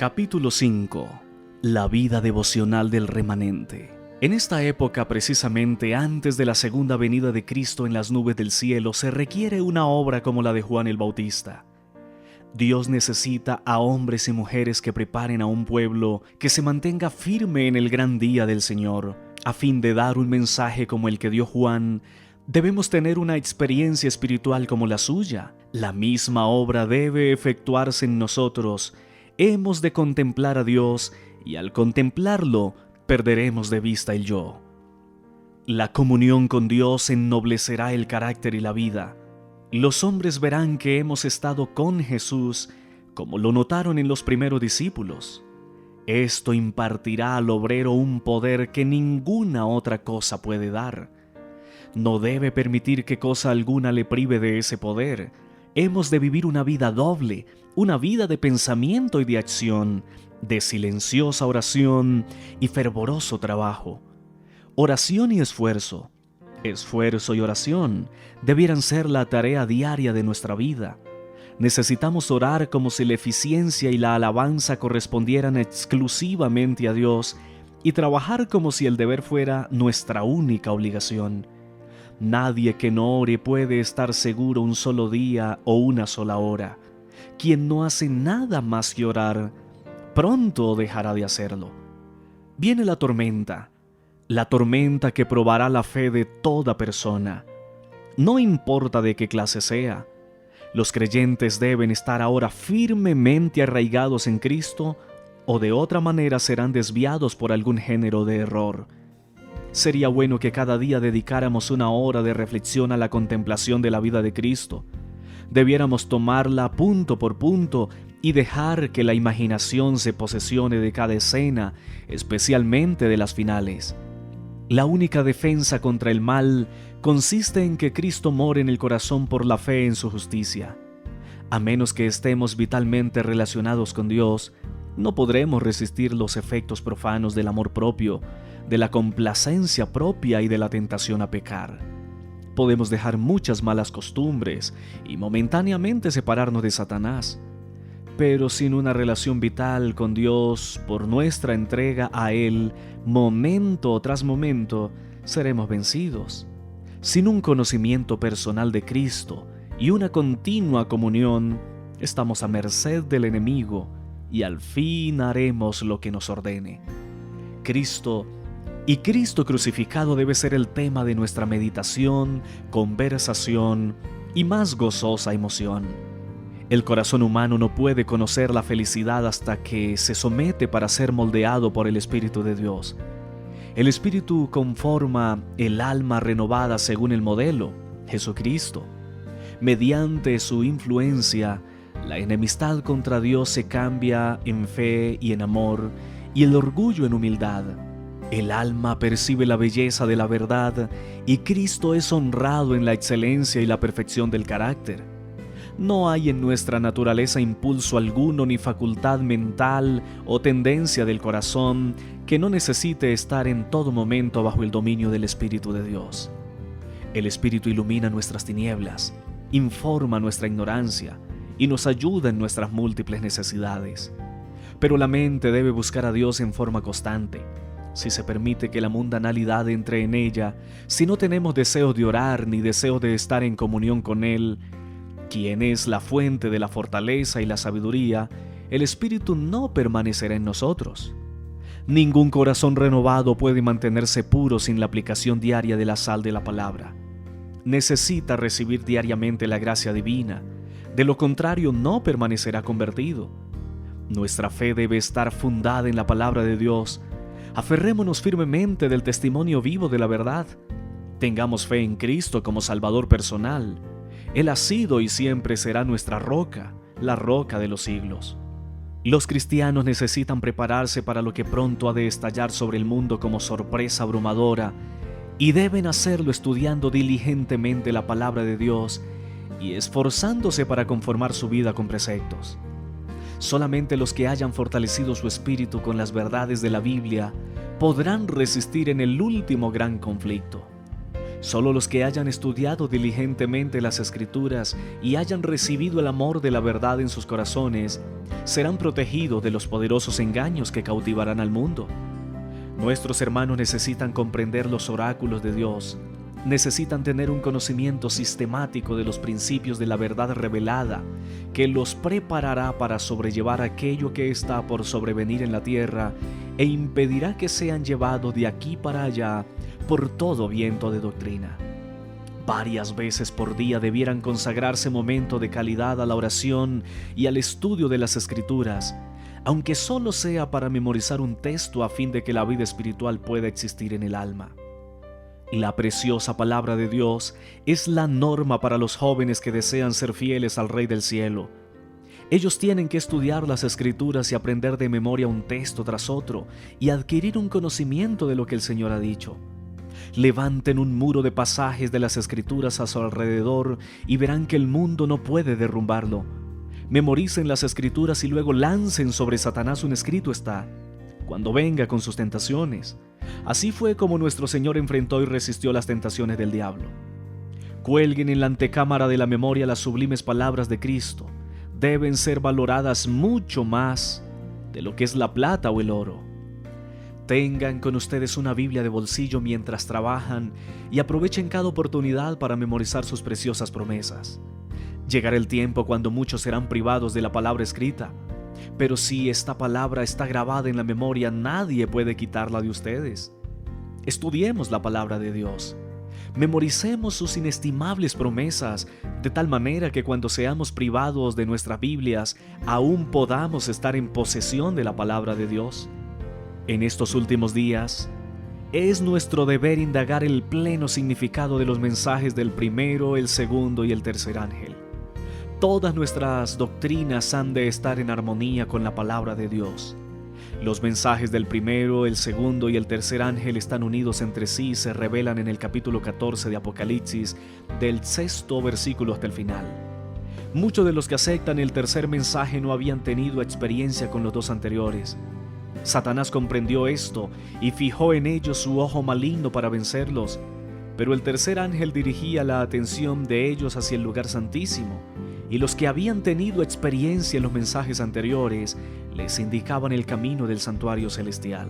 Capítulo 5. La vida devocional del remanente. En esta época, precisamente antes de la segunda venida de Cristo en las nubes del cielo, se requiere una obra como la de Juan el Bautista. Dios necesita a hombres y mujeres que preparen a un pueblo que se mantenga firme en el gran día del Señor. A fin de dar un mensaje como el que dio Juan, debemos tener una experiencia espiritual como la suya. La misma obra debe efectuarse en nosotros. Hemos de contemplar a Dios y al contemplarlo perderemos de vista el yo. La comunión con Dios ennoblecerá el carácter y la vida. Los hombres verán que hemos estado con Jesús como lo notaron en los primeros discípulos. Esto impartirá al obrero un poder que ninguna otra cosa puede dar. No debe permitir que cosa alguna le prive de ese poder. Hemos de vivir una vida doble, una vida de pensamiento y de acción, de silenciosa oración y fervoroso trabajo. Oración y esfuerzo y oración debieran ser la tarea diaria de nuestra vida. Necesitamos orar como si la eficiencia y la alabanza correspondieran exclusivamente a Dios y trabajar como si el deber fuera nuestra única obligación. Nadie que no ore puede estar seguro un solo día o una sola hora. Quien no hace nada más que orar, pronto dejará de hacerlo. Viene la tormenta que probará la fe de toda persona. No importa de qué clase sea. Los creyentes deben estar ahora firmemente arraigados en Cristo, o de otra manera serán desviados por algún género de error. Sería bueno que cada día dedicáramos una hora de reflexión a la contemplación de la vida de Cristo. Debiéramos tomarla punto por punto y dejar que la imaginación se posesione de cada escena, especialmente de las finales. La única defensa contra el mal consiste en que Cristo more en el corazón por la fe en su justicia. A menos que estemos vitalmente relacionados con Dios, no podremos resistir los efectos profanos del amor propio, de la complacencia propia y de la tentación a pecar. Podemos dejar muchas malas costumbres y momentáneamente separarnos de Satanás, pero sin una relación vital con Dios por nuestra entrega a Él, momento tras momento, seremos vencidos. Sin un conocimiento personal de Cristo y una continua comunión, estamos a merced del enemigo y al fin haremos lo que nos ordene. Cristo crucificado debe ser el tema de nuestra meditación, conversación y más gozosa emoción. El corazón humano no puede conocer la felicidad hasta que se somete para ser moldeado por el Espíritu de Dios. El Espíritu conforma el alma renovada según el modelo, Jesucristo. Mediante su influencia, la enemistad contra Dios se cambia en fe y en amor, y el orgullo en humildad. El alma percibe la belleza de la verdad y Cristo es honrado en la excelencia y la perfección del carácter. No hay en nuestra naturaleza impulso alguno ni facultad mental o tendencia del corazón que no necesite estar en todo momento bajo el dominio del Espíritu de Dios. El Espíritu ilumina nuestras tinieblas, informa nuestra ignorancia y nos ayuda en nuestras múltiples necesidades. Pero la mente debe buscar a Dios en forma constante. Si se permite que la mundanalidad entre en ella, si no tenemos deseo de orar ni deseo de estar en comunión con Él, quien es la fuente de la fortaleza y la sabiduría, el Espíritu no permanecerá en nosotros. Ningún corazón renovado puede mantenerse puro sin la aplicación diaria de la sal de la palabra. Necesita recibir diariamente la gracia divina, de lo contrario no permanecerá convertido. Nuestra fe debe estar fundada en la palabra de Dios. Aferrémonos firmemente del testimonio vivo de la verdad. Tengamos fe en Cristo como Salvador personal. Él ha sido y siempre será nuestra roca, la roca de los siglos. Los cristianos necesitan prepararse para lo que pronto ha de estallar sobre el mundo como sorpresa abrumadora, y deben hacerlo estudiando diligentemente la palabra de Dios y esforzándose para conformar su vida con preceptos. Solamente los que hayan fortalecido su espíritu con las verdades de la Biblia podrán resistir en el último gran conflicto. Solo los que hayan estudiado diligentemente las Escrituras y hayan recibido el amor de la verdad en sus corazones serán protegidos de los poderosos engaños que cautivarán al mundo. Nuestros hermanos necesitan comprender los oráculos de Dios, necesitan tener un conocimiento sistemático de los principios de la verdad revelada que los preparará para sobrellevar aquello que está por sobrevenir en la tierra e impedirá que sean llevados de aquí para allá por todo viento de doctrina. Varias veces por día debieran consagrarse momento de calidad a la oración y al estudio de las Escrituras, aunque solo sea para memorizar un texto a fin de que la vida espiritual pueda existir en el alma. La preciosa palabra de Dios es la norma para los jóvenes que desean ser fieles al Rey del Cielo. Ellos tienen que estudiar las Escrituras y aprender de memoria un texto tras otro y adquirir un conocimiento de lo que el Señor ha dicho. Levanten un muro de pasajes de las Escrituras a su alrededor y verán que el mundo no puede derrumbarlo. Memoricen las Escrituras y luego lancen sobre Satanás un escrito está, cuando venga con sus tentaciones. Así fue como nuestro Señor enfrentó y resistió las tentaciones del diablo. Cuelguen en la antecámara de la memoria las sublimes palabras de Cristo. Deben ser valoradas mucho más de lo que es la plata o el oro. Tengan con ustedes una Biblia de bolsillo mientras trabajan y aprovechen cada oportunidad para memorizar sus preciosas promesas. Llegará el tiempo cuando muchos serán privados de la palabra escrita, pero si esta palabra está grabada en la memoria, nadie puede quitarla de ustedes. Estudiemos la palabra de Dios. Memoricemos sus inestimables promesas, de tal manera que cuando seamos privados de nuestras Biblias, aún podamos estar en posesión de la palabra de Dios. En estos últimos días, es nuestro deber indagar el pleno significado de los mensajes del primero, el segundo y el tercer ángel. Todas nuestras doctrinas han de estar en armonía con la palabra de Dios. Los mensajes del primero, el segundo y el tercer ángel están unidos entre sí y se revelan en el capítulo 14 de Apocalipsis, del 6º versículo hasta el final. Muchos de los que aceptan el tercer mensaje no habían tenido experiencia con los dos anteriores. Satanás comprendió esto y fijó en ellos su ojo maligno para vencerlos, pero el tercer ángel dirigía la atención de ellos hacia el lugar santísimo, y los que habían tenido experiencia en los mensajes anteriores les indicaban el camino del santuario celestial.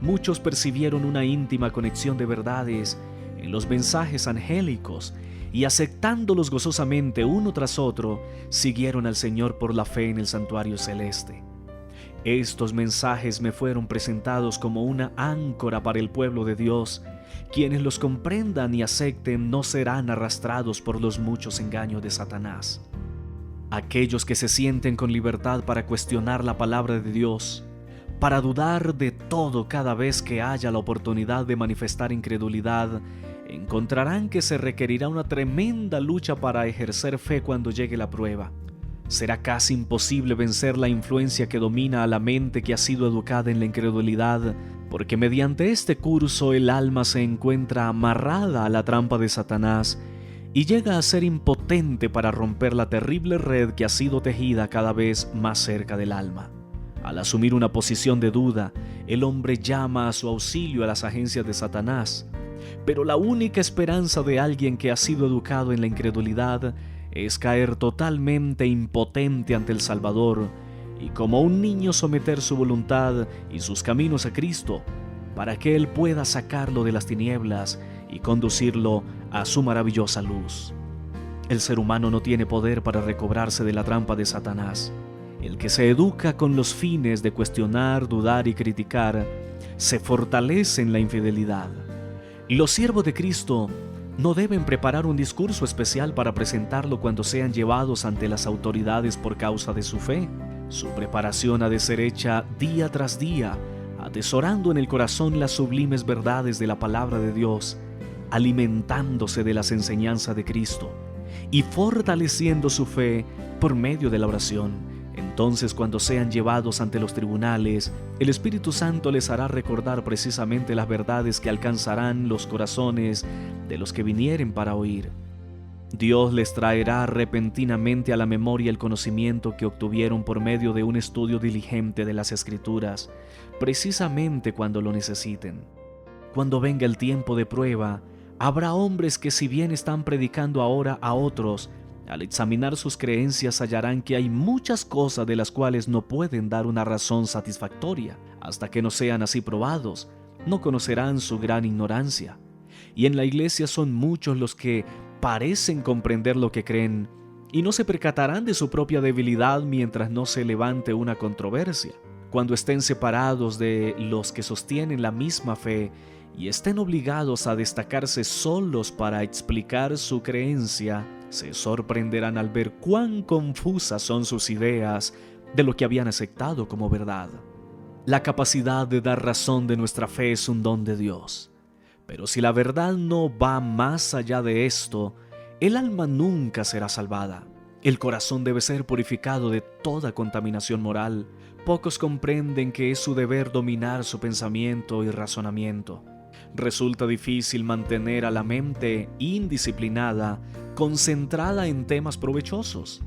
Muchos percibieron una íntima conexión de verdades en los mensajes angélicos y aceptándolos gozosamente uno tras otro, siguieron al Señor por la fe en el santuario celeste. Estos mensajes me fueron presentados como una áncora para el pueblo de Dios. Quienes los comprendan y acepten no serán arrastrados por los muchos engaños de Satanás. Aquellos que se sienten con libertad para cuestionar la palabra de Dios, para dudar de todo cada vez que haya la oportunidad de manifestar incredulidad, encontrarán que se requerirá una tremenda lucha para ejercer fe cuando llegue la prueba. Será casi imposible vencer la influencia que domina a la mente que ha sido educada en la incredulidad, porque mediante este curso el alma se encuentra amarrada a la trampa de Satanás y llega a ser impotente para romper la terrible red que ha sido tejida cada vez más cerca del alma. Al asumir una posición de duda, el hombre llama a su auxilio a las agencias de Satanás, pero la única esperanza de alguien que ha sido educado en la incredulidad es caer totalmente impotente ante el Salvador y como un niño someter su voluntad y sus caminos a Cristo para que Él pueda sacarlo de las tinieblas y conducirlo a su maravillosa luz. El ser humano no tiene poder para recobrarse de la trampa de Satanás. El que se educa con los fines de cuestionar, dudar y criticar, se fortalece en la infidelidad. Los siervos de Cristo no deben preparar un discurso especial para presentarlo cuando sean llevados ante las autoridades por causa de su fe. Su preparación ha de ser hecha día tras día, atesorando en el corazón las sublimes verdades de la palabra de Dios, alimentándose de las enseñanzas de Cristo y fortaleciendo su fe por medio de la oración. Entonces, cuando sean llevados ante los tribunales, el Espíritu Santo les hará recordar precisamente las verdades que alcanzarán los corazones de los que vinieren para oír. Dios les traerá repentinamente a la memoria el conocimiento que obtuvieron por medio de un estudio diligente de las Escrituras, precisamente cuando lo necesiten. Cuando venga el tiempo de prueba, Habrá hombres que, si bien están predicando ahora a otros, al examinar sus creencias hallarán que hay muchas cosas de las cuales no pueden dar una razón satisfactoria. Hasta que no sean así probados, no conocerán su gran ignorancia. Y en la iglesia son muchos los que parecen comprender lo que creen y no se percatarán de su propia debilidad mientras no se levante una controversia. Cuando estén separados de los que sostienen la misma fe y estén obligados a destacarse solos para explicar su creencia, se sorprenderán al ver cuán confusas son sus ideas de lo que habían aceptado como verdad. La capacidad de dar razón de nuestra fe es un don de Dios. Pero si la verdad no va más allá de esto, el alma nunca será salvada. El corazón debe ser purificado de toda contaminación moral. Pocos comprenden que es su deber dominar su pensamiento y razonamiento. Resulta difícil mantener a la mente indisciplinada, concentrada en temas provechosos.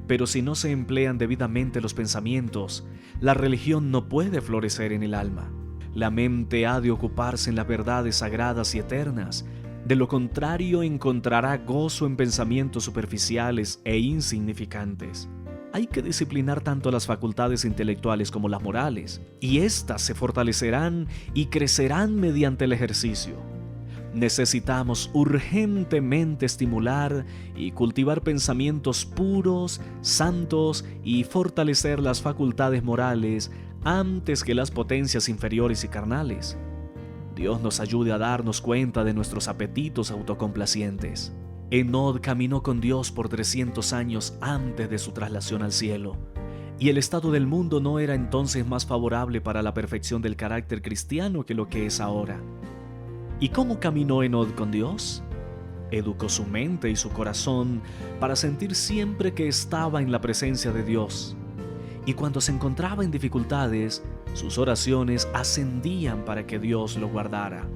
Pero si no se emplean debidamente los pensamientos, la religión no puede florecer en el alma. La mente ha de ocuparse en las verdades sagradas y eternas. De lo contrario, encontrará gozo en pensamientos superficiales e insignificantes. Hay que disciplinar tanto las facultades intelectuales como las morales, y éstas se fortalecerán y crecerán mediante el ejercicio. Necesitamos urgentemente estimular y cultivar pensamientos puros, santos y fortalecer las facultades morales antes que las potencias inferiores y carnales. Dios nos ayude a darnos cuenta de nuestros apetitos autocomplacientes. Enod caminó con Dios por 300 años antes de su traslación al cielo, y el estado del mundo no era entonces más favorable para la perfección del carácter cristiano que lo que es ahora. ¿Y cómo caminó Enod con Dios? Educó su mente y su corazón para sentir siempre que estaba en la presencia de Dios. Y cuando se encontraba en dificultades, sus oraciones ascendían para que Dios lo guardara.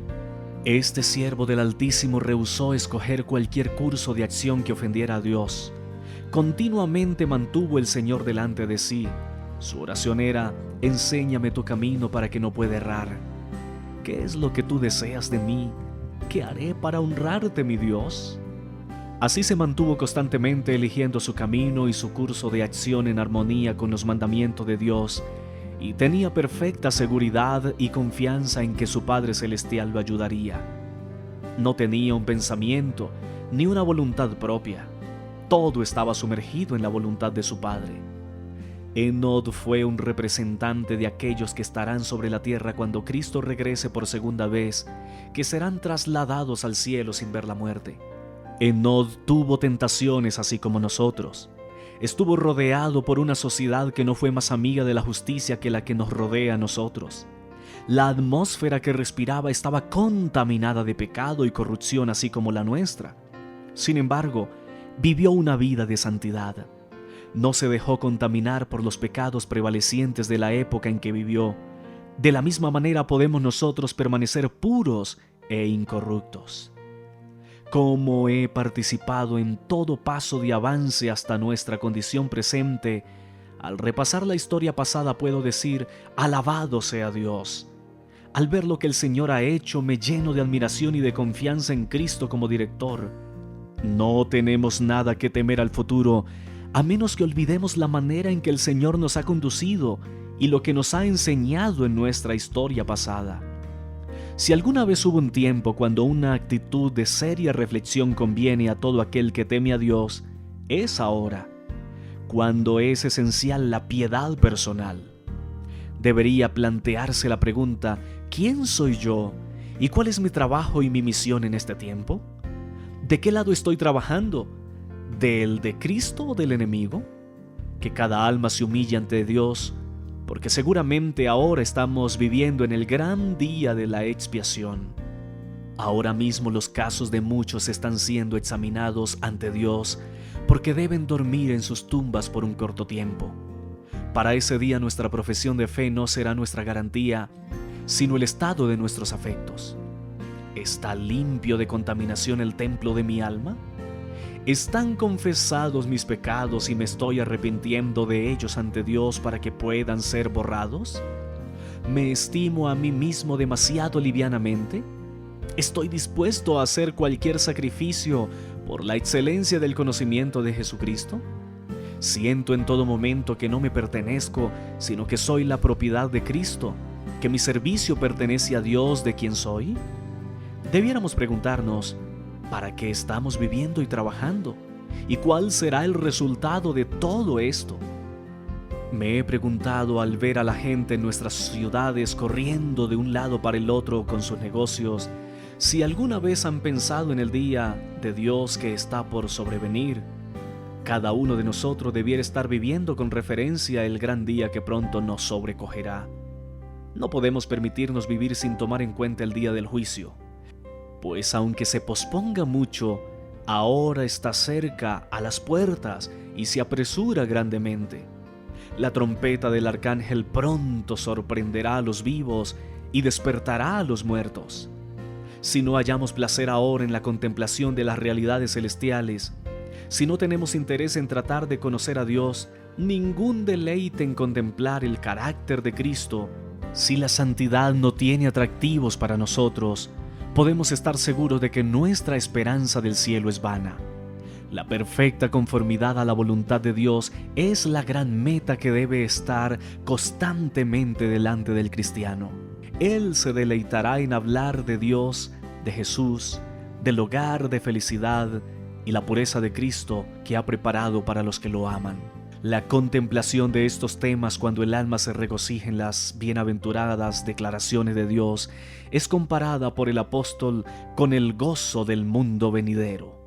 Este siervo del Altísimo rehusó escoger cualquier curso de acción que ofendiera a Dios. Continuamente mantuvo el Señor delante de sí. Su oración era: enséñame tu camino para que no pueda errar. ¿Qué es lo que tú deseas de mí? ¿Qué haré para honrarte, mi Dios? Así se mantuvo constantemente eligiendo su camino y su curso de acción en armonía con los mandamientos de Dios, y tenía perfecta seguridad y confianza en que su Padre Celestial lo ayudaría. No tenía un pensamiento ni una voluntad propia. Todo estaba sumergido en la voluntad de su Padre. Enod fue un representante de aquellos que estarán sobre la tierra cuando Cristo regrese por segunda vez, que serán trasladados al cielo sin ver la muerte. Enod tuvo tentaciones así como nosotros. Estuvo rodeado por una sociedad que no fue más amiga de la justicia que la que nos rodea a nosotros. La atmósfera que respiraba estaba contaminada de pecado y corrupción, así como la nuestra. Sin embargo, vivió una vida de santidad. No se dejó contaminar por los pecados prevalecientes de la época en que vivió. De la misma manera podemos nosotros permanecer puros e incorruptos. Cómo he participado en todo paso de avance hasta nuestra condición presente. Al repasar la historia pasada puedo decir: alabado sea Dios. Al ver lo que el Señor ha hecho, me lleno de admiración y de confianza en Cristo como director. No tenemos nada que temer al futuro, a menos que olvidemos la manera en que el Señor nos ha conducido y lo que nos ha enseñado en nuestra historia pasada. Si alguna vez hubo un tiempo cuando una actitud de seria reflexión conviene a todo aquel que teme a Dios, es ahora, cuando es esencial la piedad personal. Debería plantearse la pregunta: ¿quién soy yo? ¿Y cuál es mi trabajo y mi misión en este tiempo? ¿De qué lado estoy trabajando? ¿Del de Cristo o del enemigo? Que cada alma se humille ante Dios, porque seguramente ahora estamos viviendo en el gran día de la expiación. Ahora mismo los casos de muchos están siendo examinados ante Dios porque deben dormir en sus tumbas por un corto tiempo. Para ese día nuestra profesión de fe no será nuestra garantía, sino el estado de nuestros afectos. ¿Está limpio de contaminación el templo de mi alma? ¿Están confesados mis pecados y me estoy arrepintiendo de ellos ante Dios para que puedan ser borrados? ¿Me estimo a mí mismo demasiado livianamente? Estoy dispuesto a hacer cualquier sacrificio por la excelencia del conocimiento de Jesucristo. Siento en todo momento que no me pertenezco, sino que soy la propiedad de Cristo, que mi servicio pertenece a Dios de quien soy. Debiéramos preguntarnos, ¿para qué estamos viviendo y trabajando? ¿Y cuál será el resultado de todo esto? Me he preguntado al ver a la gente en nuestras ciudades corriendo de un lado para el otro con sus negocios, si alguna vez han pensado en el día de Dios que está por sobrevenir. Cada uno de nosotros debiera estar viviendo con referencia el gran día que pronto nos sobrecogerá. No podemos permitirnos vivir sin tomar en cuenta el día del juicio, pues aunque se posponga mucho, ahora está cerca a las puertas y se apresura grandemente. La trompeta del arcángel pronto sorprenderá a los vivos y despertará a los muertos. Si no hallamos placer ahora en la contemplación de las realidades celestiales, si no tenemos interés en tratar de conocer a Dios, ningún deleite en contemplar el carácter de Cristo, si la santidad no tiene atractivos para nosotros, podemos estar seguros de que nuestra esperanza del cielo es vana. La perfecta conformidad a la voluntad de Dios es la gran meta que debe estar constantemente delante del cristiano. Él se deleitará en hablar de Dios, de Jesús, del hogar de felicidad y la pureza de Cristo que ha preparado para los que lo aman. La contemplación de estos temas cuando el alma se regocija en las bienaventuradas declaraciones de Dios es comparada por el apóstol con el gozo del mundo venidero.